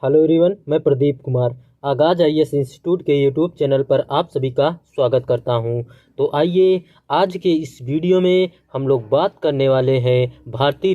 Hello everyone, मैं प्रदीप कुमार आगाज IAS institute के यूट्यूब चैनल पर आप सभी का स्वागत करता हूं। तो आइए आज के इस वीडियो में हम लोग बात करने वाले हैं भारतीय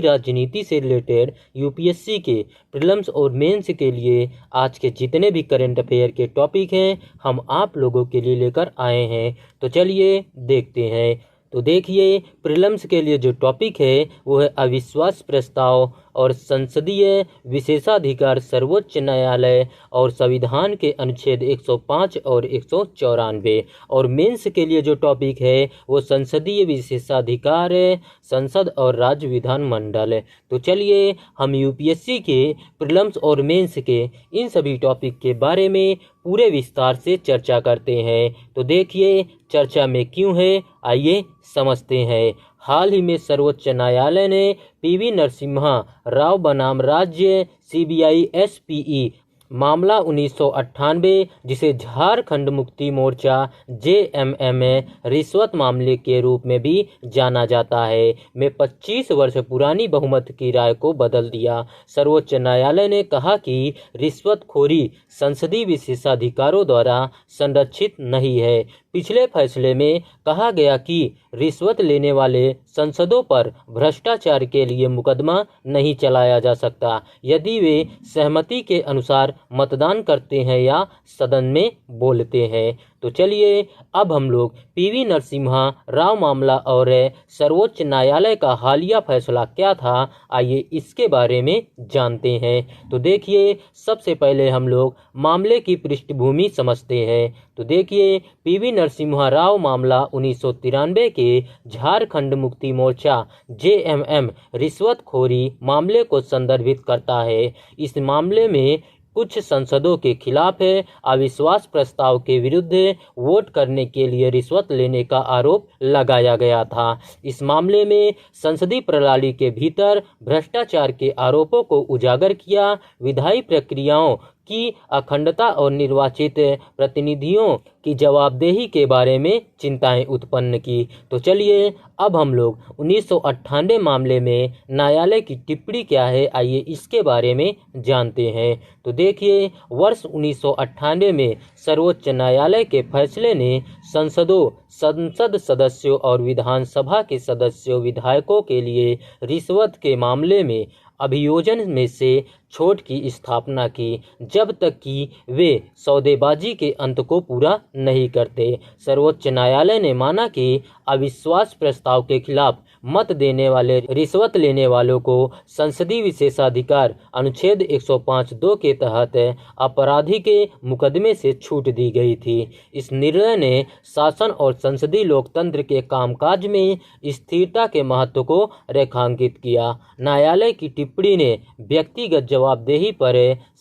राजनीति से रिलेटेड यूपीएससी के प्रीलिम्स और मेंस के लिए आज के जितने भी करंट अफेयर के टॉपिक हैं हम आप लोगों के लिए लेकर आए हैं। तो चलिए देखते हैं। तो देखिए, प्रीलिम्स के लिए जो टॉपिक है वो है अविश्वास प्रस्ताव और संसदीय विशेषाधिकार सर्वोच्च न्यायालय और संविधान के अनुच्छेद 105 और 194। और मेंस के लिए जो टॉपिक है वो संसदीय विशेषाधिकार है, संसद और राज्य विधानमंडल। तो चलिए हम यूपीएससी के प्रीलिम्स और मेंस के इन सभी टॉपिक के बारे में पूरे विस्तार से चर्चा करते हैं। तो देखिए चर्चा में क्यों है, आइए समझते हैं। हाल ही में सर्वोच्च न्यायालय ने पीवी नरसिम्हा राव बनाम राज्य सीबीआई एसपीई मामला 1998 जिसे झारखंड मुक्ति मोर्चा जेएमएम रिश्वत मामले के रूप में भी जाना जाता है में 25 वर्ष पुरानी बहुमत की राय को बदल दिया। सर्वोच्च न्यायालय ने कहा कि रिश्वतखोरी संसदीय विशेषाधिकारों द्वारा संरक्षित नहीं है। पिछले फैसले में कहा गया कि रिश्वत लेने वाले सांसदों पर भ्रष्टाचार के लिए मुकदमा नहीं चलाया जा सकता यदि वे सहमति के अनुसार मतदान करते हैं या सदन में बोलते हैं। तो चलिए अब हम लोग पीवी नरसिम्हा राव मामला और सर्वोच्च न्यायालय का हालिया फैसला क्या था, आइए इसके बारे में जानते हैं। तो देखिए सबसे पहले हम लोग मामले की पृष्ठभूमि समझते हैं। तो देखिए पीवी नरसिम्हा राव मामला 1993 के झारखंड मुक्ति मोर्चा जेएमएम रिश्वतखोरी मामले को संदर्भित करता है। इस मामले में कुछ सांसदों के खिलाफ अविश्वास प्रस्ताव के विरुद्ध वोट करने के लिए रिश्वत लेने का आरोप लगाया गया था। इस मामले में संसदीय प्रणाली के भीतर भ्रष्टाचार के आरोपों को उजागर किया, विधायी प्रक्रियाओं की अखंडता और निर्वाचित प्रतिनिधियों की जवाबदेही के बारे में चिंताएं उत्पन्न की। तो चलिए अब हम लोग 1998 मामले में न्यायालय की टिप्पणी क्या है, आइए इसके बारे में जानते हैं। तो देखिए वर्ष 1998 में सर्वोच्च न्यायालय के फैसले ने संसद सदस्यों और विधानसभा के सदस्यों विधायकों के लिए रिश्वत के मामले में अभियोजन में से छूट की स्थापना की जब तक कि वे सौदेबाजी के अंत को पूरा नहीं करते। सर्वोच्च न्यायालय ने माना कि अविश्वास प्रस्ताव के खिलाफ मत देने वाले रिश्वत लेने वालों को संसदीय विशेषाधिकार अनुच्छेद 105(2) के तहत अपराधी के मुकदमे से छूट दी गई थी। इस निर्णय ने शासन और संसदीय लोकतंत्र के कामकाज में स्थिरता के महत्व को रेखांकित किया। न्यायालय की टिप्पणी ने व्यक्तिगत जवाबदेही पर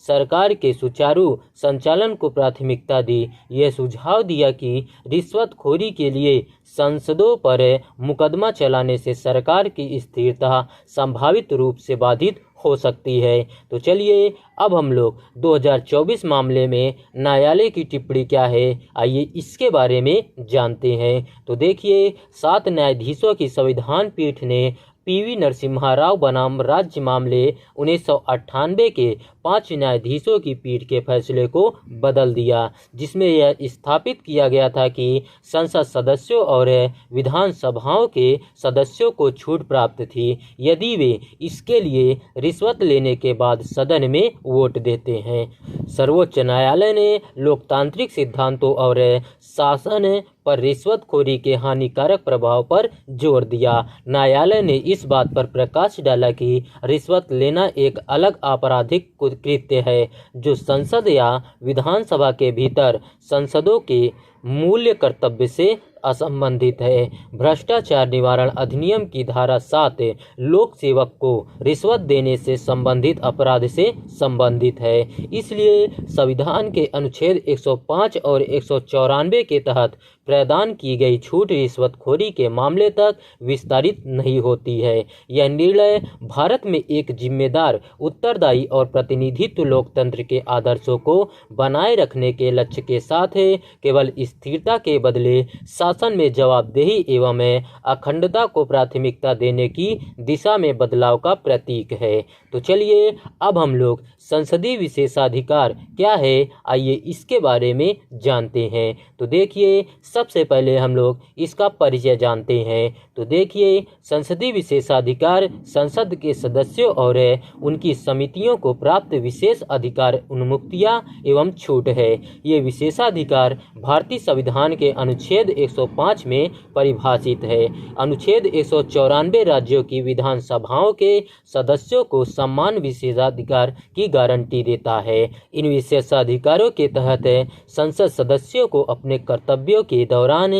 सरकार के सुचारू संचालन को प्राथमिकता दी। यह सुझाव दिया कि रिश्वतखोरी के लिए सांसदों पर मुकदमा चलाने से सरकार की स्थिरता संभावित रूप से बाधित हो सकती है। तो चलिए अब हम लोग 2024 मामले में न्यायालय की टिप्पणी क्या है, आइए इसके बारे में जानते हैं। तो देखिए 7 न्यायाधीशों की संविधान पीठ ने पीवी नरसिम्हा राव बनाम राज्य मामले 1998 के 5 न्यायाधीशों की पीठ के फैसले को बदल दिया, जिसमें यह स्थापित किया गया था कि संसद सदस्यों और विधानसभाओं के सदस्यों को छूट प्राप्त थी यदि वे इसके लिए रिश्वत लेने के बाद सदन में वोट देते हैं। सर्वोच्च न्यायालय ने लोकतांत्रिक सिद्धांतों और शासन पर रिश्वतखोरी के हानिकारक प्रभाव पर जोर दिया। न्यायालय ने इस बात पर प्रकाश डाला कि रिश्वत लेना एक अलग आपराधिक कृत्य है जो संसद या विधानसभा के भीतर सांसदों के मूल्य कर्तव्य से असंबंधित है। भ्रष्टाचार निवारण अधिनियम की धारा 7 लोक सेवक को रिश्वत देने से संबंधित अपराध से संबंधित है। इसलिए संविधान के अनुच्छेद 105 और 194 के तहत प्रदान की गई छूट रिश्वतखोरी के मामले तक विस्तारित नहीं होती है। यह निर्णय भारत में एक जिम्मेदार, उत्तरदायी और प्रतिनिधित्व लोकतंत्र के आदर्शों को बनाए रखने के लक्ष्य के साथ केवल स्थिरता के बदले शासन में जवाबदेही एवं अखंडता को प्राथमिकता देने की दिशा में बदलाव का प्रतीक है। तो चलिए अब हम लोग संसदीय विशेषाधिकार क्या है, आइए इसके बारे में जानते हैं। तो देखिए सबसे पहले हम लोग इसका परिचय जानते हैं। तो देखिए संसदीय विशेषाधिकार संसद के सदस्यों और उनकी समितियों को प्राप्त विशेष अधिकार, उन्मुक्तियां एवं छूट है। ये विशेषाधिकार भारतीय संविधान के अनुच्छेद 105 में परिभाषित है। अनुच्छेद 194 राज्यों की विधानसभाओं के सदस्यों को समान विशेषाधिकार की गारंटी देता है। इन विशेषाधिकारों के तहत संसद सदस्यों को अपने कर्तव्यों के दौरान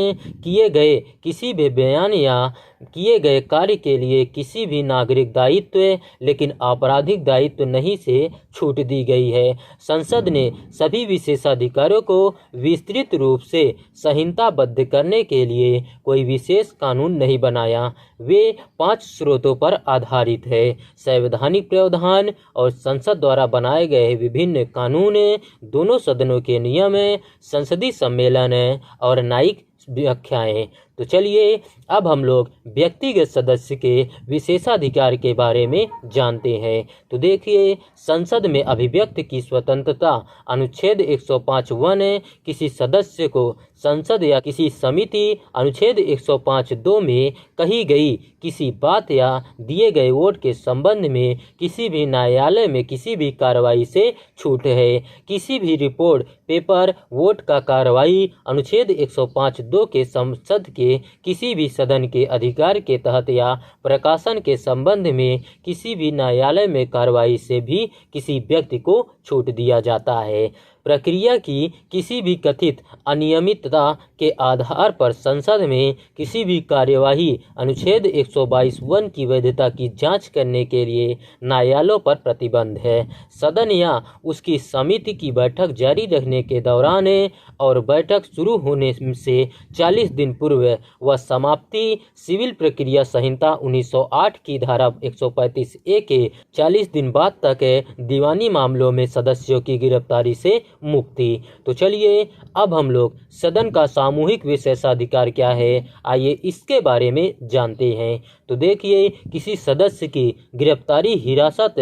किए गए किसी भी बयान या किए गए कार्य के लिए किसी भी नागरिक दायित्व लेकिन आपराधिक दायित्व नहीं से छूट दी गई है। संसद ने सभी विशेषाधिकारों को विस्तृत रूप से संहिताबद्ध करने के लिए कोई विशेष कानून नहीं बनाया। वे 5 स्रोतों पर आधारित है: संवैधानिक प्रावधान और संसद द्वारा बनाए गए विभिन्न कानून, दोनों सदनों के नियम, संसदीय सम्मेलन और न्यायिक व्याख्याएं। तो चलिए अब हम लोग व्यक्तिगत सदस्य के विशेषाधिकार के बारे में जानते हैं। तो देखिए संसद में अभिव्यक्ति की स्वतंत्रता अनुच्छेद 105(1) किसी सदस्य को संसद या किसी समिति अनुच्छेद 105(2) में कही गई किसी बात या दिए गए वोट के संबंध में किसी भी न्यायालय में किसी भी कार्रवाई से छूट है। किसी भी रिपोर्ट, पेपर, वोट का कार्रवाई अनुच्छेद 105(2) के संसद के किसी भी सदन के अधिकार के तहत या प्रकाशन के संबंध में किसी भी न्यायालय में कार्रवाई से भी किसी व्यक्ति को छूट दिया जाता है। प्रक्रिया की किसी भी कथित अनियमितता के आधार पर संसद में किसी भी कार्यवाही अनुच्छेद 122(1) की वैधता की जांच करने के लिए न्यायालयों पर प्रतिबंध है। सदन या उसकी समिति की बैठक जारी रखने के दौरान और बैठक शुरू होने से 40 दिन पूर्व व समाप्ति सिविल प्रक्रिया संहिता 1908 की धारा 135(a) के 40 दिन बाद तक दीवानी मामलों में सदस्यों की गिरफ्तारी से मुक्ति। तो चलिए अब हम लोग सदन का सामूहिक विशेषाधिकार क्या है, आइए इसके बारे में जानते हैं। तो देखिए किसी सदस्य की गिरफ्तारी, हिरासत,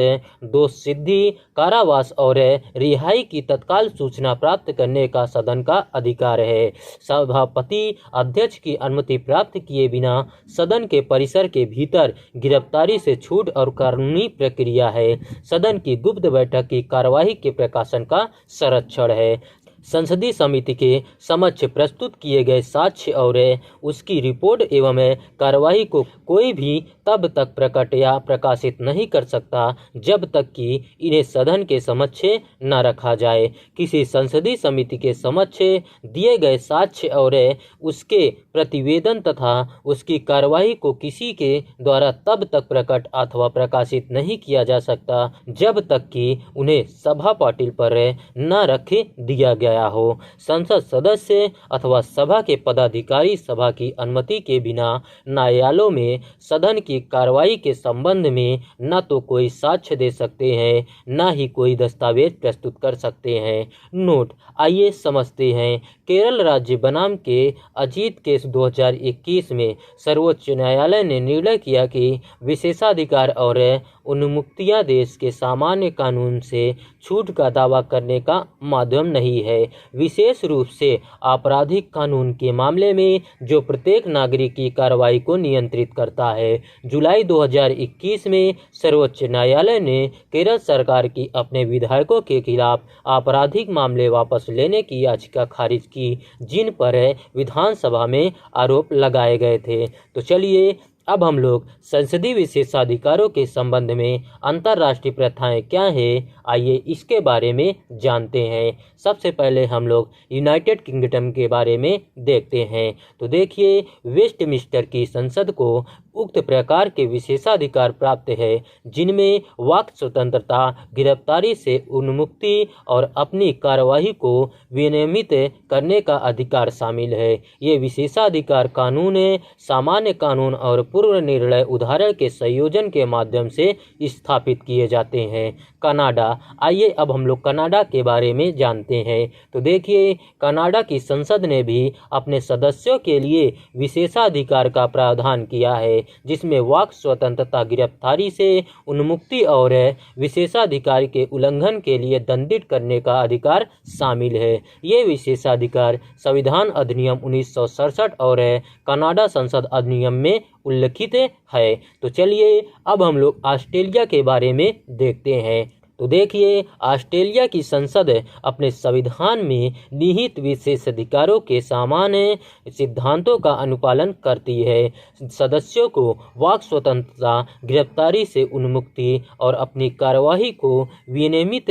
दोष सिद्धि, कारावास और रिहाई की तत्काल सूचना प्राप्त करने का सदन का अधिकार है। सभापति अध्यक्ष की अनुमति प्राप्त किए बिना सदन के परिसर के भीतर गिरफ्तारी से छूट और कानूनी प्रक्रिया है। सदन की गुप्त बैठक की कार्यवाही के प्रकाशन का संरक्षण है। संसदीय समिति के समक्ष प्रस्तुत किए गए साक्ष्य और उसकी रिपोर्ट एवं कार्यवाही को कोई भी तब तक प्रकट या प्रकाशित नहीं कर सकता जब तक कि इन्हें सदन के समक्ष न रखा जाए। किसी संसदीय समिति के समक्ष दिए गए साक्ष्य और उसके प्रतिवेदन तथा उसकी कार्यवाही को किसी के द्वारा तब तक प्रकट अथवा प्रकाशित नहीं किया जा सकता जब तक कि उन्हें सभा पाटिल पर न रख दिया गया हो। संसद सदस्य अथवा सभा के पदाधिकारी सभा की अनुमति के बिना न्यायालयों में सदन की कार्रवाई के संबंध में न तो कोई साक्ष्य दे सकते हैं, न ही कोई दस्तावेज प्रस्तुत कर सकते हैं। नोट, आइए समझते हैं। केरल राज्य बनाम के अजीत केस 2021 में सर्वोच्च न्यायालय ने निर्णय किया कि विशेषाधिकार और उन्मुक्तियां देश के सामान्य कानून से छूट का दावा करने का माध्यम नहीं है, विशेष रूप से आपराधिक कानून के मामले में जो प्रत्येक नागरिक की कार्रवाई को नियंत्रित करता है। जुलाई 2021 में सर्वोच्च न्यायालय ने केरल सरकार की अपने विधायकों के खिलाफ आपराधिक मामले वापस लेने की याचिका खारिज की, जिन पर विधानसभा में आरोप लगाए गए थे। तो चलिए अब हम लोग संसदीय विशेषाधिकारों के संबंध में अंतर्राष्ट्रीय प्रथाएं क्या हैं, आइए इसके बारे में जानते हैं। सबसे पहले हम लोग यूनाइटेड किंगडम के बारे में देखते हैं। तो देखिए वेस्टमिंस्टर की संसद को उक्त प्रकार के विशेषाधिकार प्राप्त है जिनमें वाक स्वतंत्रता, गिरफ्तारी से उन्मुक्ति और अपनी कार्यवाही को विनियमित करने का अधिकार शामिल है। ये विशेषाधिकार कानून, सामान्य कानून और पूर्व निर्णय उदाहरण के संयोजन के माध्यम से स्थापित किए जाते हैं। कनाडा, आइए अब हम लोग कनाडा के बारे में जानते हैं। तो देखिए, कनाडा की संसद ने भी अपने सदस्यों के लिए विशेषाधिकार का प्रावधान किया है जिसमें वाक स्वतंत्रता, गिरफ्तारी से उन्मुक्ति और विशेषाधिकार के उल्लंघन के लिए दंडित करने का अधिकार शामिल है। ये विशेषाधिकार संविधान अधिनियम 1967 और कनाडा संसद अधिनियम में उल्लिखित है। तो चलिए अब हम लोग ऑस्ट्रेलिया के बारे में देखते हैं। तो देखिए, ऑस्ट्रेलिया की संसद अपने संविधान में निहित विशेषाधिकारों के सामान्य सिद्धांतों का अनुपालन करती है। सदस्यों को वाक स्वतंत्रता, गिरफ्तारी से उन्मुक्ति और अपनी कार्यवाही को विनियमित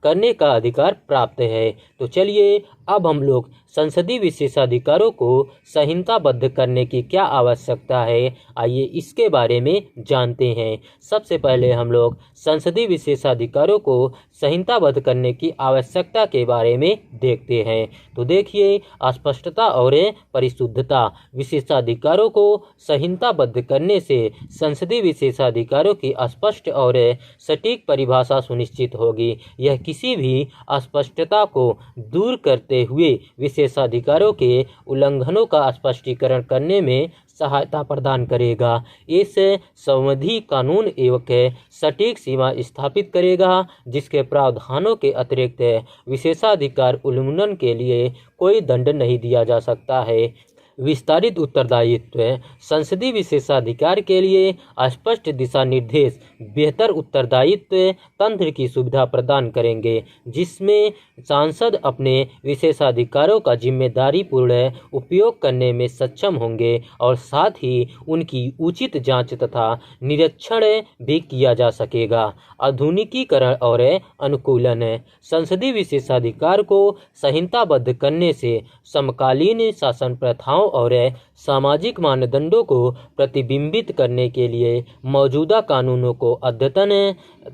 करने का अधिकार प्राप्त है। तो चलिए अब हम लोग संसदीय विशेषाधिकारों को संहिताबद्ध करने की क्या आवश्यकता है, आइए इसके बारे में जानते हैं। सबसे पहले हम लोग संसदीय विशेषाधिकारों को संहिताबद्ध करने की आवश्यकता के बारे में देखते हैं। तो देखिए, अस्पष्टता और परिशुद्धता, विशेषाधिकारों को संहिताबद्ध करने से संसदीय विशेषाधिकारों की स्पष्ट और सटीक परिभाषा सुनिश्चित होगी। यह किसी भी अस्पष्टता को दूर करते हुए विशेषाधिकारों के उल्लंघनों का स्पष्टीकरण करने में सहायता प्रदान करेगा। इस संविधि कानून एवं सटीक सीमा स्थापित करेगा जिसके प्रावधानों के अतिरिक्त विशेषाधिकार उल्लंघन के लिए कोई दंड नहीं दिया जा सकता है। विस्तारित उत्तरदायित्व, संसदीय विशेषाधिकार के लिए स्पष्ट दिशा निर्देश बेहतर उत्तरदायित्व तंत्र की सुविधा प्रदान करेंगे जिसमें सांसद अपने विशेषाधिकारों का जिम्मेदारीपूर्ण उपयोग करने में सक्षम होंगे और साथ ही उनकी उचित जांच तथा निरीक्षण भी किया जा सकेगा। आधुनिकीकरण और अनुकूलन, संसदीय विशेषाधिकार को संहिताबद्ध करने से समकालीन शासन प्रथाओं और सामाजिक मानदंडों को प्रतिबिंबित करने के लिए मौजूदा कानूनों को अद्यतन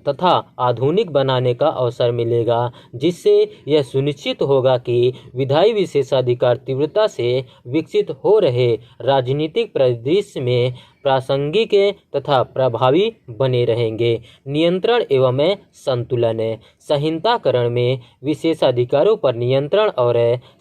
तथा आधुनिक बनाने का अवसर मिलेगा, जिससे यह सुनिश्चित होगा कि विधायी विशेषाधिकार तीव्रता से विकसित हो रहे राजनीतिक परिदृश्य में प्रासंगिक तथा प्रभावी बने रहेंगे। नियंत्रण एवं संतुलन, संहिताकरण में विशेषाधिकारों पर नियंत्रण और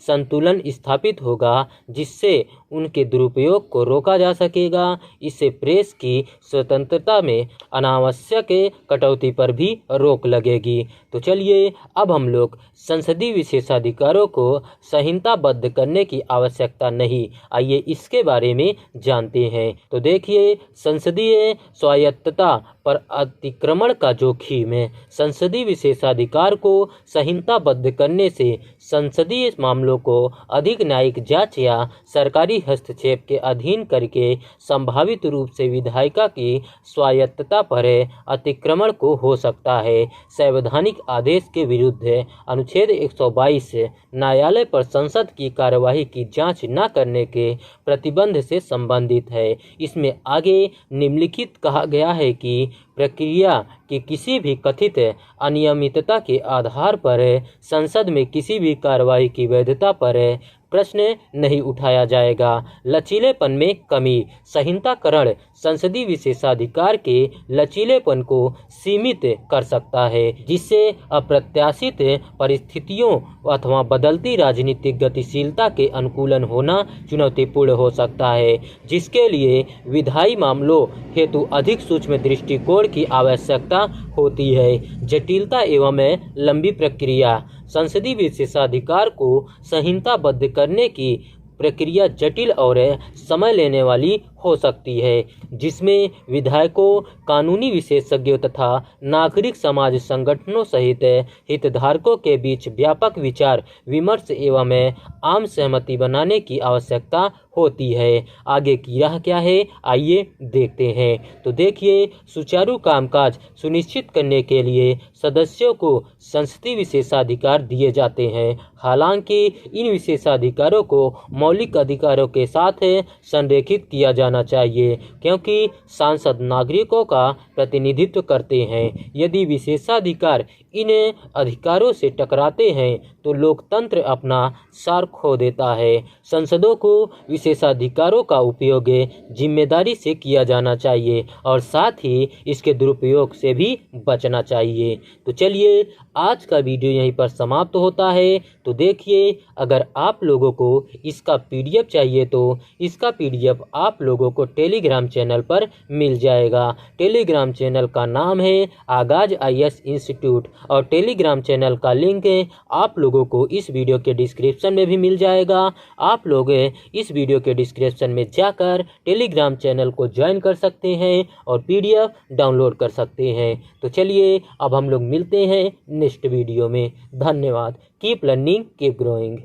संतुलन स्थापित होगा जिससे उनके दुरुपयोग को रोका जा सकेगा। इससे प्रेस की स्वतंत्रता में अनावश्यक कटौती पर भी रोक लगेगी। तो चलिए अब हम लोग संसदीय विशेषाधिकारों को संहिताबद्ध करने की आवश्यकता नहीं, आइए इसके बारे में जानते हैं। तो देखिए, संसदीय स्वायत्तता पर अतिक्रमण का जोखिम है। संसदीय विशेषाधिकार को संहिताबद्ध करने से संसदीय मामलों को अधिक न्यायिक जांच या सरकारी हस्तक्षेप के अधीन करके संभावित रूप से विधायिका की स्वायत्तता पर अतिक्रमण को हो सकता है। संवैधानिक आदेश के विरुद्ध अनुच्छेद 122 न्यायालय पर संसद की कार्यवाही की जांच न करने के प्रतिबंध से संबंधित है। इसमें आगे निम्नलिखित कहा गया है कि प्रक्रिया की किसी भी कथित अनियमितता के आधार पर संसद में किसी भी कार्रवाई की वैधता पर प्रश्न नहीं उठाया जाएगा। लचीलेपन में कमी, संहिताकरण संसदीय विशेषाधिकार के लचीलेपन को सीमित कर सकता है जिससे अप्रत्याशित परिस्थितियों अथवा बदलती राजनीतिक गतिशीलता के अनुकूलन होना चुनौतीपूर्ण हो सकता है, जिसके लिए विधायी मामलों हेतु अधिक सूक्ष्म दृष्टिकोण की आवश्यकता होती है। जटिलता एवं लंबी प्रक्रिया, संसदीय विशेषाधिकार को संहिताबद्ध करने की प्रक्रिया जटिल और समय लेने वाली हो सकती है, जिसमें विधायकों, कानूनी विशेषज्ञों तथा नागरिक समाज संगठनों सहित हितधारकों के बीच व्यापक विचार विमर्श एवं आम सहमति बनाने की आवश्यकता होती है। आगे की राह क्या है, आइए देखते हैं। तो देखिए, सुचारू कामकाज सुनिश्चित करने के लिए सदस्यों को संसदीय विशेषाधिकार दिए जाते हैं। हालांकि इन विशेषाधिकारों को मौलिक अधिकारों के साथ संरेखित किया जाना जाना चाहिए, क्योंकि सांसद नागरिकों का प्रतिनिधित्व करते हैं। यदि विशेषाधिकार इन अधिकारों से टकराते हैं तो लोकतंत्र अपना सार खो देता है। संसदों को विशेषाधिकारों का उपयोग जिम्मेदारी से किया जाना चाहिए और साथ ही इसके दुरुपयोग से भी बचना चाहिए। तो चलिए, आज का वीडियो यहीं पर समाप्त होता है। तो देखिए, अगर आप लोगों को इसका पीडीएफ चाहिए तो इसका पीडीएफ आप लोगों को टेलीग्राम चैनल पर मिल जाएगा। टेलीग्राम चैनल का नाम है आगाज IAS इंस्टीट्यूट और टेलीग्राम चैनल का लिंक आप लोगों को इस वीडियो के डिस्क्रिप्शन में भी मिल जाएगा। आप लोग इस वीडियो के डिस्क्रिप्शन में जाकर टेलीग्राम चैनल को ज्वाइन कर सकते हैं और पीडीएफ डाउनलोड कर सकते हैं। तो चलिए, अब हम लोग मिलते हैं नेक्स्ट वीडियो में। धन्यवाद। Keep learning, keep growing.